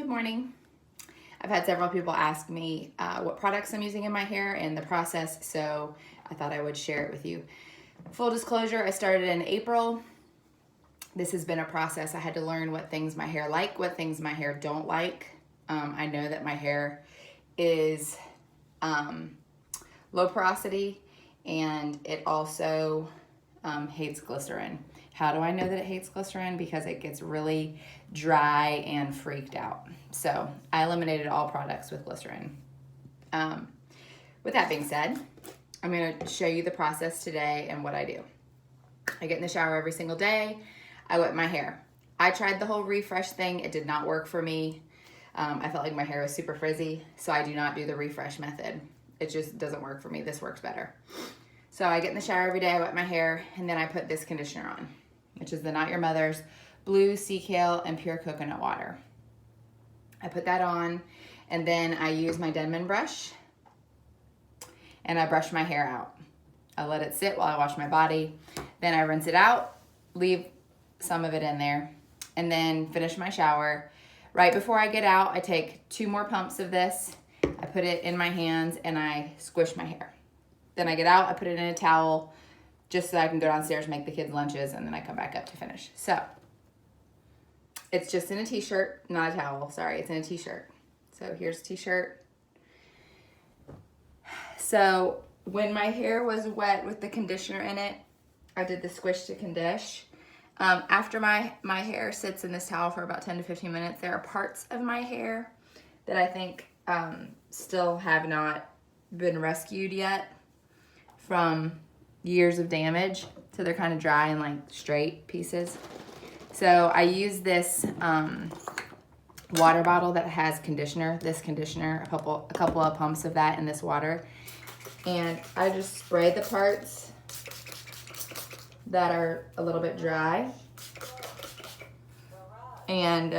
Good morning. I've had several people ask me what products I'm using in my hair and the process, so I thought I would share it with you. Full disclosure, I started in April. This has been a process. I had to learn what things my hair like, what things my hair don't like. I know that my hair is low porosity and it also hates glycerin. How do I know that it hates glycerin? Because it gets really dry and freaked out. So I eliminated all products with glycerin. With that being said, I'm going to show you the process today and what I do. I get in the shower every single day. I wet my hair. I tried the whole refresh thing. It did not work for me. I felt like my hair was super frizzy, so I do not do the refresh method. It just doesn't work for me. This works better. So I get in the shower every day, I wet my hair, and then I put this conditioner on, which is the Not Your Mother's Blue Sea Kale and Pure Coconut Water. I put that on, and then I use my Denman brush, and I brush my hair out. I let it sit while I wash my body. Then I rinse it out, leave some of it in there, and then finish my shower. Right before I get out, I take 2 more pumps of this. I put it in my hands, and I squish my hair. Then I get out, I put it in a towel, just so I can go downstairs, make the kids lunches, and then I come back up to finish. So, it's just in a t-shirt, not a towel, sorry, it's in a t-shirt. So here's a t-shirt. So when my hair was wet with the conditioner in it, I did the squish to condish. After my hair sits in this towel for about 10 to 15 minutes, there are parts of my hair that I think still have not been rescued yet from years of damage, so they're kind of dry and like straight pieces. So I use this water bottle that has conditioner, a couple of pumps of that in this water, and I just spray the parts that are a little bit dry, and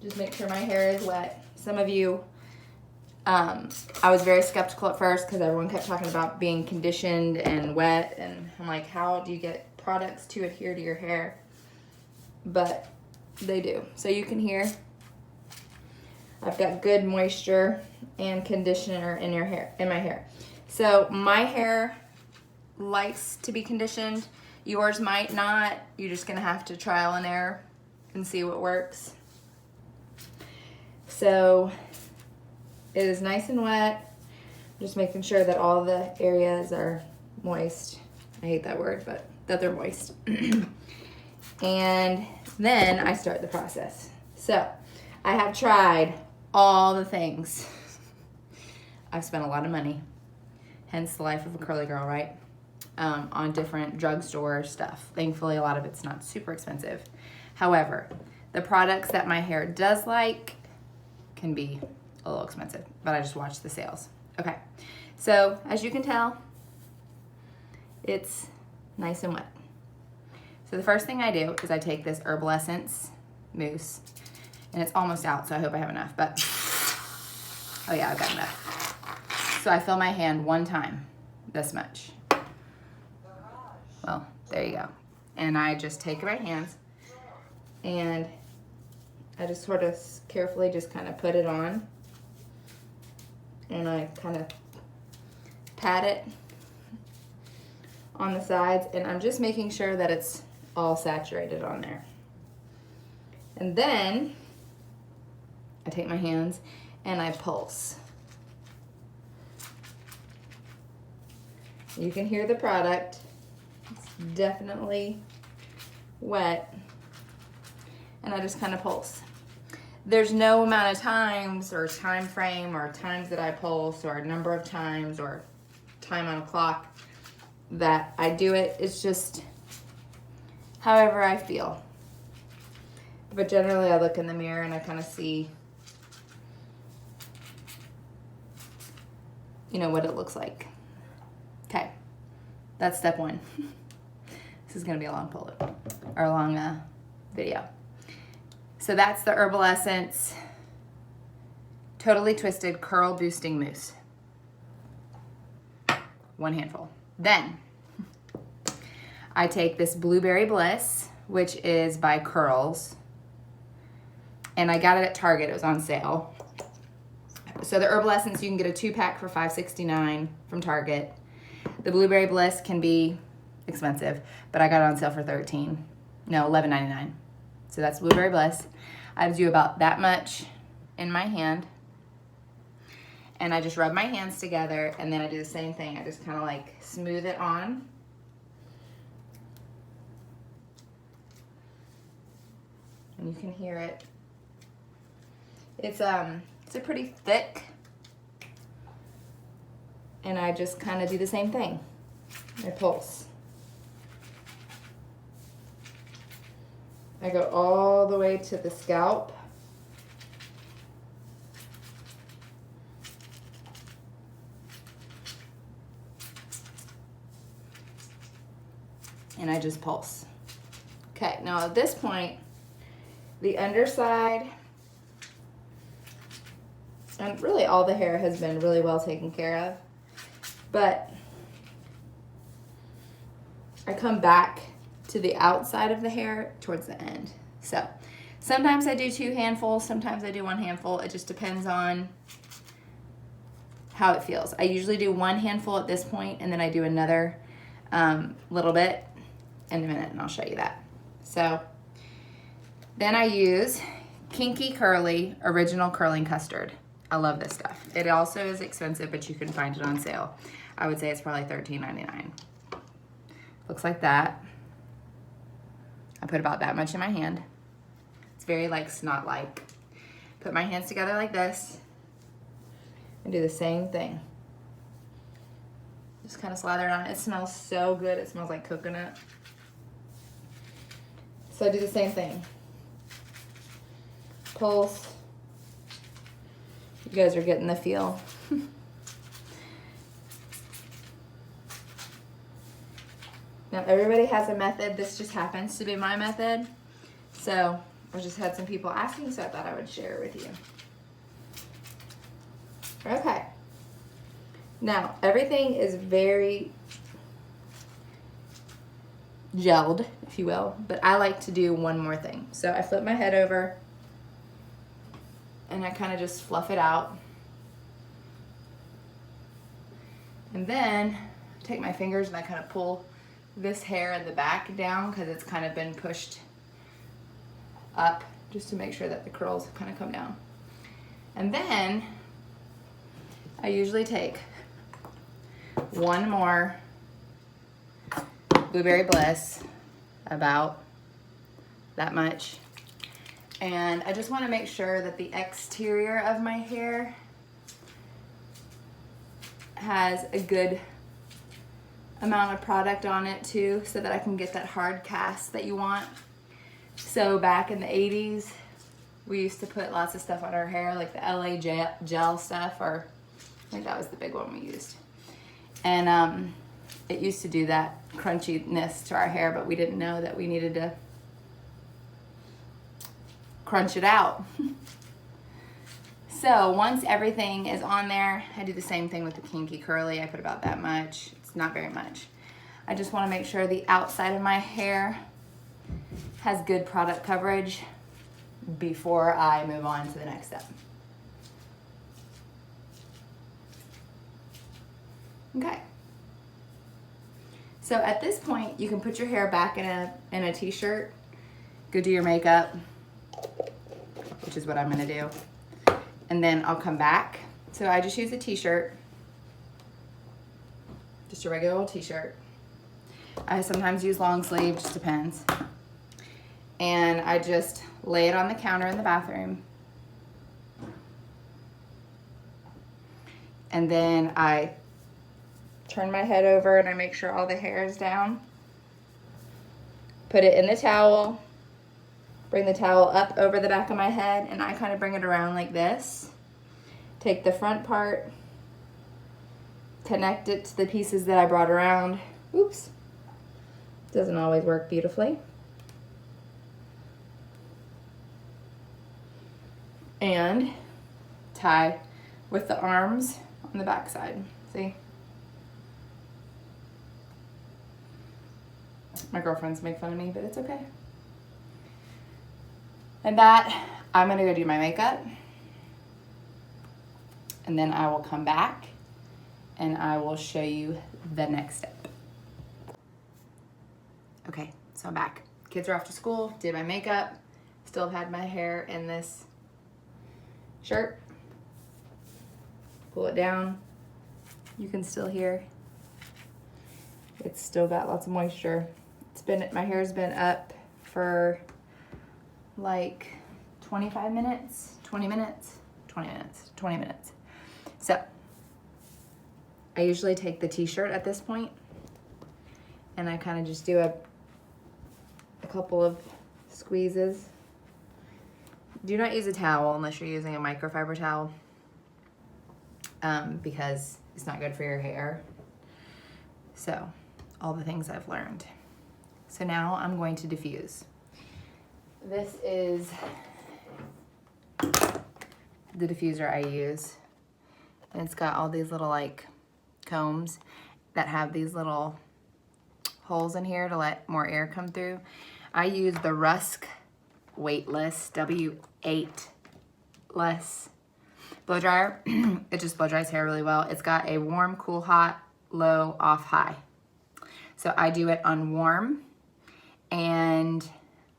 just make sure my hair is wet. Some of you, I was very skeptical at first because everyone kept talking about being conditioned and wet, and I'm like, how do you get products to adhere to your hair? But they do. So you can hear I've got good moisture and conditioner in my hair. So my hair likes to be conditioned. Yours might not. You're just gonna have to trial and error and see what works. So it is nice and wet. Just making sure that all the areas are moist. I hate that word, but that they're moist. And then I start the process. So I have tried all the things. I've spent a lot of money, hence the life of a curly girl, right? On different drugstore stuff. Thankfully, a lot of it's not super expensive. However, the products that my hair does like can be a little expensive, but I just watch the sales. Okay, so as you can tell, it's nice and wet. So the first thing I do is I take this Herbal Essence mousse, and it's almost out, so I hope I have enough, but, oh yeah, I've got enough. So I fill my hand one time, this much. Well, there you go. And I just take my hands, and I just sort of carefully just kind of put it on, and I kind of pat it on the sides, and I'm just making sure that it's all saturated on there. And then I take my hands and I pulse. You can hear the product. It's definitely wet. And I just kind of pulse. There's no amount of times or time frame or times that I pulse or number of times or time on a clock that I do it. It's just however I feel. But generally I look in the mirror and I kind of see, you know, what it looks like. Okay, that's step 1. This is gonna be a long video. So that's the Herbal Essence Totally Twisted Curl Boosting Mousse. 1 handful. Then I take this Blueberry Bliss, which is by Curls, and I got it at Target. It was on sale. So the Herbal Essence, you can get a 2-pack for $5.69 from Target. The Blueberry Bliss can be expensive, but I got it on sale for $11.99. So that's Blueberry Bliss. I do about that much in my hand, and I just rub my hands together, and then I do the same thing. I just kind of like smooth it on. And you can hear it. It's a pretty thick, and I just kind of do the same thing. I pulse. I go all the way to the scalp. And I just pulse. Okay, now at this point, the underside, and really all the hair has been really well taken care of, but I come back to the outside of the hair towards the end. So sometimes I do 2 handfuls, sometimes I do 1 handful. It just depends on how it feels. I usually do 1 handful at this point, and then I do another little bit in a minute, and I'll show you that. So then I use Kinky Curly Original Curling Custard. I love this stuff. It also is expensive, but you can find it on sale. I would say it's probably $13.99. Looks like that. I put about that much in my hand. It's very like snot-like. Put my hands together like this and do the same thing. Just kind of slather it on. It smells so good. It smells like coconut. So I do the same thing. Pulse. You guys are getting the feel. Now everybody has a method. This just happens to be my method. So I just had some people asking, so I thought I would share it with you. Okay. Now everything is very gelled, if you will, but I like to do one more thing. So I flip my head over and I kind of just fluff it out. And then take my fingers and I kind of pull this hair in the back down because it's kind of been pushed up just to make sure that the curls kind of come down. And then I usually take 1 more Blueberry Bliss, about that much. And I just want to make sure that the exterior of my hair has a good amount of product on it too, so that I can get that hard cast that you want. So back in the 80s, we used to put lots of stuff on our hair, like the LA gel stuff, or I think that was the big one we used. And it used to do that crunchiness to our hair, but we didn't know that we needed to crunch it out. So once everything is on there, I do the same thing with the Kinky Curly. I put about that much. It's not very much. I just want to make sure the outside of my hair has good product coverage before I move on to the next step. Okay. So at this point, you can put your hair back in a t-shirt, go do your makeup, which is what I'm gonna do. And then I'll come back. So I just use a t-shirt, just a regular old t-shirt. I sometimes use long sleeve, just depends. And I just lay it on the counter in the bathroom. And then I turn my head over and I make sure all the hair is down. Put it in the towel. Bring the towel up over the back of my head, and I kind of bring it around like this. Take the front part, connect it to the pieces that I brought around. Oops. Doesn't always work beautifully. And tie with the arms on the back side. See? My girlfriends make fun of me, but it's okay. And that I'm gonna go do my makeup, and then I will come back and I will show you the next step. Okay, so I'm back. Kids are off to school, did my makeup, still have had my hair in this shirt. Pull it down. You can still hear it's still got lots of moisture. My hair's been up for like 25 minutes, 20 minutes, 20 minutes, 20 minutes. So I usually take the t-shirt at this point and I kind of just do a couple of squeezes. Do not use a towel unless you're using a microfiber towel, because it's not good for your hair. So all the things I've learned. So now I'm going to diffuse. This is the diffuser I use. And it's got all these little like combs that have these little holes in here to let more air come through. I use the Rusk weightless W8 less blow dryer. It just blow dries hair really well. It's got a warm, cool, hot, low, off, high. So I do it on warm, and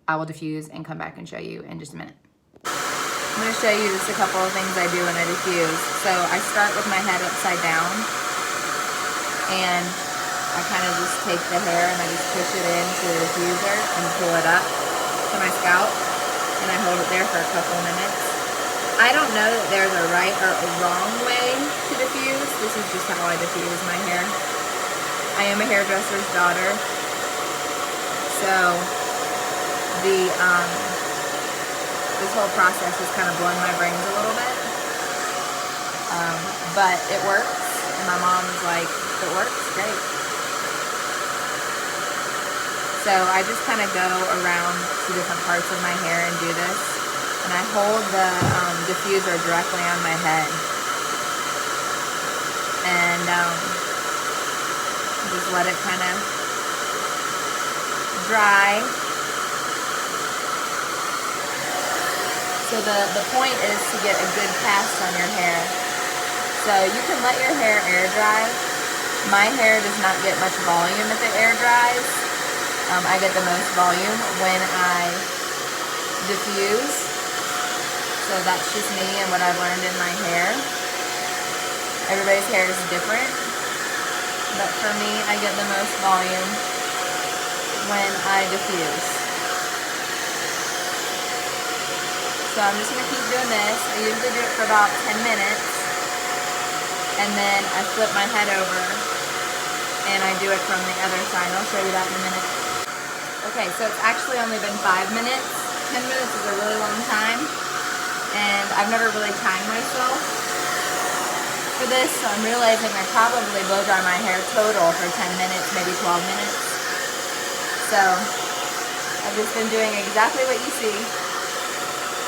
I will diffuse and come back and show you in just a minute. I'm gonna show you just a couple of things I do when I diffuse. So I start with my head upside down, and I kind of just take the hair and I just push it into the diffuser and pull it up to my scalp, and I hold it there for a couple minutes. I don't know that there's a right or a wrong way to diffuse. This is just how I diffuse my hair. I am a hairdresser's daughter, so this whole process is kind of blowing my brains a little bit, but it works, and my mom's like, if it works, great. So I just kind of go around to different parts of my hair and do this, and I hold the diffuser directly on my head, and just let it kind of dry. So the point is to get a good cast on your hair. So you can let your hair air dry. My hair does not get much volume if it air dries. I get the most volume when I diffuse. So that's just me and what I've learned in my hair. Everybody's hair is different, but for me, I get the most volume when I diffuse. So I'm just gonna keep doing this. I usually do it for about 10 minutes, and then I flip my head over and I do it from the other side. I'll show you that in a minute. Okay, so it's actually only been 5 minutes. 10 minutes is a really long time, and I've never really timed myself for this, so I'm realizing I probably blow dry my hair total for 10 minutes, maybe 12 minutes. So I've just been doing exactly what you see.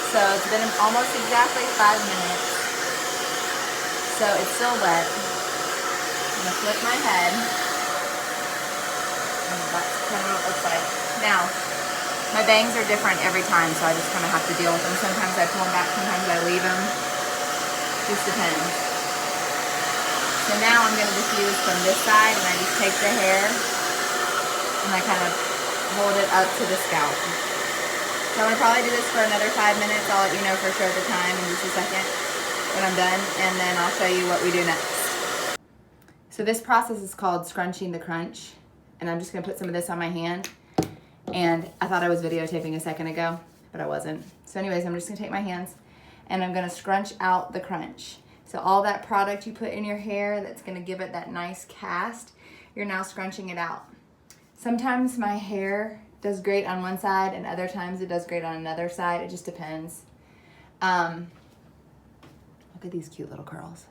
So it's been almost exactly 5 minutes. So it's still wet. I'm gonna flip my head. And that's kind of what it looks like. Now, my bangs are different every time, so I just kind of have to deal with them. Sometimes I pull them back, sometimes I leave them. Just depends. So now I'm gonna diffuse from this side, and I just take the hair and I kind of hold it up to the scalp. So I'm gonna probably do this for another 5 minutes. I'll let you know for sure the time in just a second when I'm done, and then I'll show you what we do next. So this process is called scrunching the crunch, and I'm just gonna put some of this on my hand. And I thought I was videotaping a second ago, but I wasn't. So anyways, I'm just gonna take my hands and I'm gonna scrunch out the crunch. So all that product you put in your hair that's gonna give it that nice cast, you're now scrunching it out. Sometimes my hair does great on one side and other times it does great on another side. It just depends. Look at these cute little curls.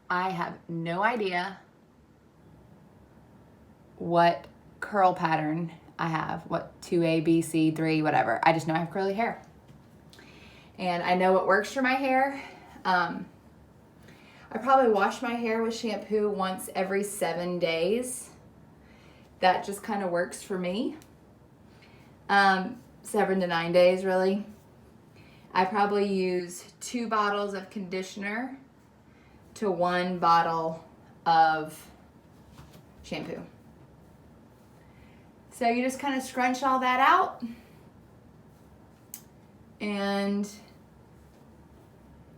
I have no idea what curl pattern I have, what 2A, B, C, 3, whatever. I just know I have curly hair. And I know what works for my hair. I probably wash my hair with shampoo once every 7 days. That just kind of works for me. 7 to 9 days really. I probably use 2 bottles of conditioner to 1 bottle of shampoo. So you just kind of scrunch all that out, and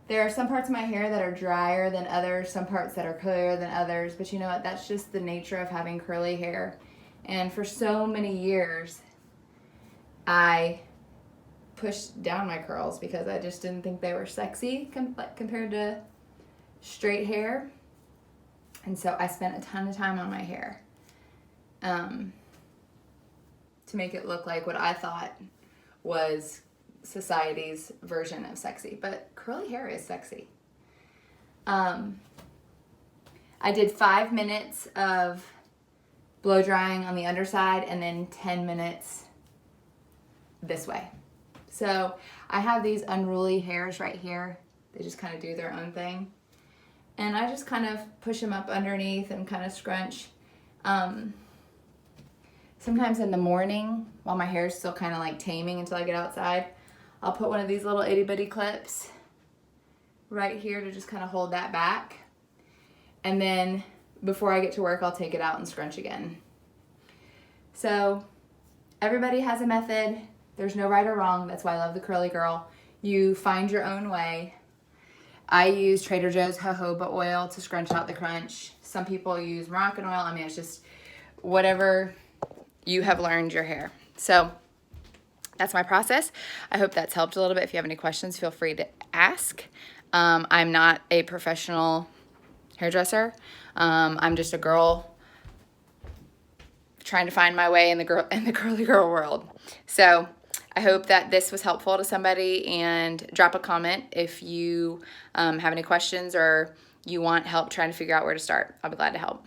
there are some parts of my hair that are drier than others, some parts that are clearer than others, but you know what? That's just the nature of having curly hair. And for so many years, I pushed down my curls because I just didn't think they were sexy compared to straight hair. And so I spent a ton of time on my hair to make it look like what I thought was society's version of sexy. But curly hair is sexy. I did 5 minutes of blow drying on the underside and then 10 minutes this way. So I have these unruly hairs right here. They just kind of do their own thing. And I just kind of push them up underneath and kind of scrunch. Sometimes in the morning, while my hair is still kind of like taming until I get outside, I'll put one of these little itty bitty clips right here to just kind of hold that back. And then before I get to work, I'll take it out and scrunch again. So everybody has a method. There's no right or wrong. That's why I love the Curly Girl. You find your own way. I use Trader Joe's jojoba oil to scrunch out the crunch. Some people use Moroccan oil. I mean, it's just whatever you have learned your hair. So that's my process. I hope that's helped a little bit. If you have any questions, feel free to ask. I'm not a professional hairdresser. I'm just a girl trying to find my way in the curly girl world. So I hope that this was helpful to somebody, and drop a comment if you have any questions or you want help trying to figure out where to start. I'll be glad to help.